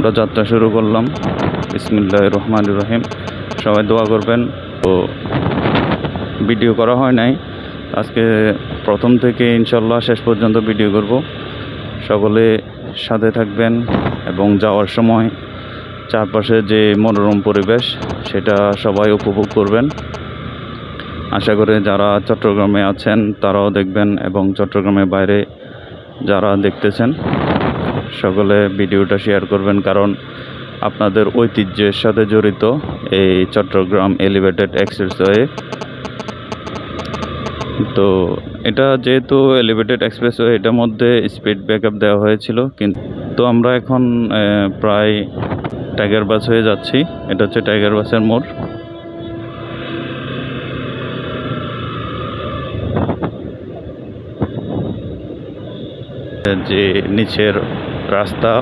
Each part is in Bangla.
আমরা যাত্রা শুরু করলাম। বিসমিল্লাহির রহমানির রহিম। সবাই দোয়া করবেন। তো ভিডিও করা হয় নাই, আজকে প্রথম থেকে ইনশাল্লাহ শেষ পর্যন্ত ভিডিও করব। সকলে সাথে থাকবেন এবং যাওয়ার সময় চারপাশে যে মনোরম পরিবেশ সেটা সবাই উপভোগ করবেন। আশা করি যারা চট্টগ্রামে আছেন তারাও দেখবেন এবং চট্টগ্রামের বাইরে যারা দেখতেছেন সকলে ভিডিওটা শেয়ার করবেন, কারণ আপনাদের ঐতিহ্যের সাথে জড়িত এই চট্টগ্রাম এলিভেটেড এক্সপ্রেসওয়ে। তো এটা যেহেতু এলিভেটেড এক্সপ্রেসওয়ে, এটার মধ্যে স্পিড ব্রেকআপ দেওয়া হয়েছিল, কিন্তু আমরা এখন প্রায় টাইগার বাস হয়ে যাচ্ছি। এটা হচ্ছে টাইগার বাসের মোড়। যে নিচের রাস্তা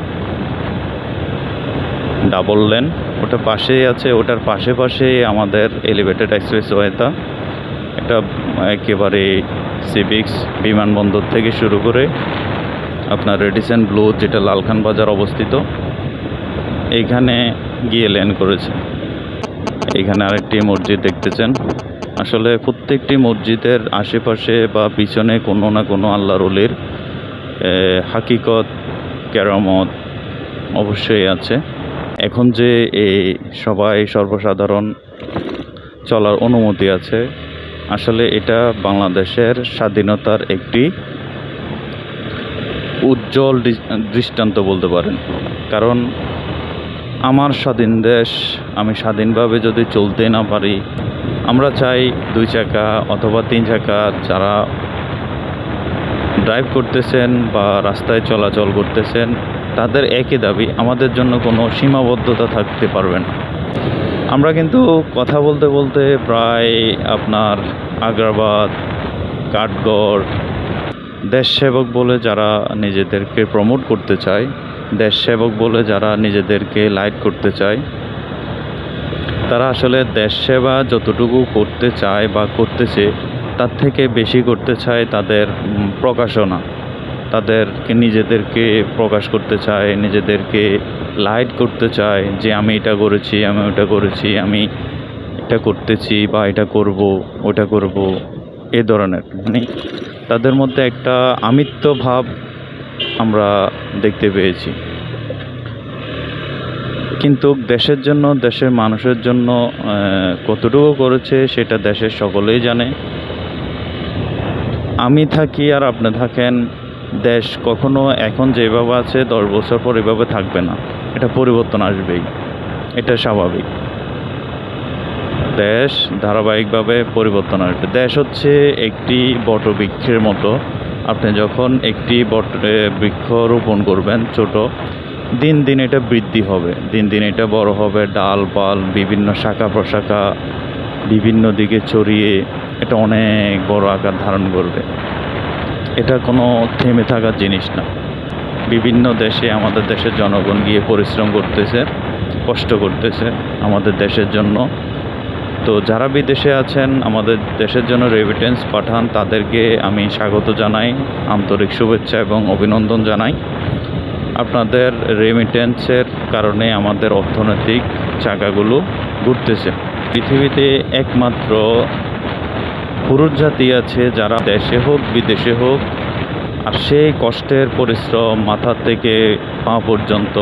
ডাবল লেন, ওটা পাশেই আছে, ওটার পাশে আমাদের এলিভেটেড এক্সপ্রেসওয়েটা। এটা একেবারে সিভিক্স বিমানবন্দর থেকে শুরু করে আপনার রেডিসন ব্লু, যেটা লালখান বাজার অবস্থিত, এইখানে গিয়ে ল্যান্ড করেছে। এইখানে আরেকটি মসজিদ দেখতেছেন। আসলে প্রত্যেকটি মসজিদের আশেপাশে বা পিছনে কোনো না কোনো আল্লাহর ওলির হাকিকত, কেরামত অবশ্যই আছে। এখন যে এই সবাই সর্বসাধারণ চলার অনুমতি আছে, আসলে এটা বাংলাদেশের স্বাধীনতার একটি উজ্জ্বল দৃষ্টান্ত বলতে পারেন। কারণ আমার স্বাধীন দেশ, আমি স্বাধীনভাবে যদি চলতে না পারি, আমরা চাই 2 চাকা অথবা 3 চাকা যারা ড্রাইভ করতেছেন বা রাস্তায় চলাচল করতেছেন তাদের একই দাবি, আমাদের জন্য কোনো সীমাবদ্ধতা থাকতে পারবে না। আমরা কিন্তু কথা বলতে বলতে প্রায় আপনার আগ্রাবাদ, কাঠগড়, দেশ সেবক বলে যারা নিজেদেরকে প্রমোট করতে চায়, দেশ সেবক বলে যারা নিজেদেরকে লাইট করতে চায়, তারা আসলে দেশ সেবা যতটুকু করতে চায় বা করতেছে তার থেকে বেশি করতে চায় তাদের প্রকাশনা। তাদেরকে নিজেদেরকে প্রকাশ করতে চায়, নিজেদেরকে লাইট করতে চায় যে আমি এটা করেছি, আমি ওটা করেছি, আমি এটা করতেছি বা এটা করব, ওটা করব, এ ধরনের। মানে তাদের মধ্যে একটা আমিত্ব ভাব আমরা দেখতে পেয়েছি। কিন্তু দেশের জন্য, দেশের মানুষের জন্য কতটুকু করেছে সেটা দেশের সকলেই জানে। আমি থাকি আর আপনি থাকেন, দেশ কখনো এখন যেভাবে আছে 10 বছর পর এভাবে থাকবে না। এটা পরিবর্তন আসবেই, এটা স্বাভাবিক। দেশ ধারাবাহিকভাবে পরিবর্তন আসবে। দেশ হচ্ছে একটি বটবৃক্ষের মতো। আপনি যখন একটি বৃক্ষ রোপণ করবেন ছোট, দিন দিন এটা বৃদ্ধি হবে, দিন দিন এটা বড় হবে, ডালপাল বিভিন্ন শাখা প্রশাখা বিভিন্ন দিকে ছড়িয়ে এটা অনেক বড় আকার ধারণ করবে। এটা কোনো থেমে থাকার জিনিস না। বিভিন্ন দেশে আমাদের দেশের জনগণ গিয়ে পরিশ্রম করতেছে, কষ্ট করতেছে আমাদের দেশের জন্য। তো যারা বিদেশে আছেন, আমাদের দেশের জন্য রেমিটেন্স পাঠান, তাদেরকে আমি স্বাগত জানাই, আন্তরিক শুভেচ্ছা এবং অভিনন্দন জানাই। আপনাদের রেমিটেন্সের কারণে আমাদের অর্থনৈতিক চাকাগুলো ঘুরতেছে। পৃথিবীতে একমাত্র পুরুষ জাতি আছে যারা দেশে হোক বিদেশে হোক, আর সেই কষ্টের পরিশ্রম মাথা থেকে পা পর্যন্ত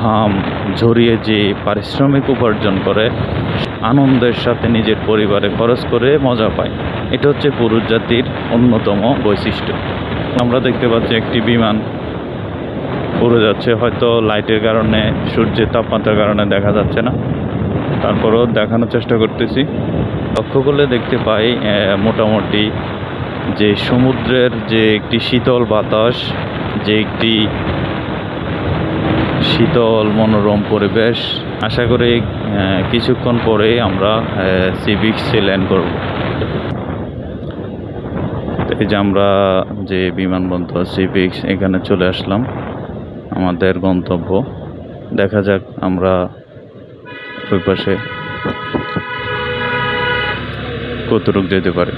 ঘাম ঝরিয়ে যে পারিশ্রমিক উপার্জন করে আনন্দের সাথে নিজের পরিবারে খরচ করে মজা পায়, এটা হচ্ছে পুরুষ জাতির অন্যতম বৈশিষ্ট্য। আমরা দেখতে পাচ্ছি একটি বিমান উড়ে যাচ্ছে, হয়তো লাইটের কারণে, সূর্যের তাপমাত্রার কারণে দেখা যাচ্ছে না, তারপরেও দেখানোর চেষ্টা করতেছি। লক্ষ্য করলে দেখতে পাই মোটামুটি যে সমুদ্রের যে একটি শীতল বাতাস, যে একটি শীতল মনোরম পরিবেশ। আশা করি কিছুক্ষণ পরে আমরা সিভিক্সে ল্যান্ড করব। এই যে আমরা যে বিমানবন্দর সিভিক্স, এখানে চলে আসলাম, আমাদের গন্তব্য। দেখা যাক আমরা ওই পাশে কতটুকু যেতে পারি।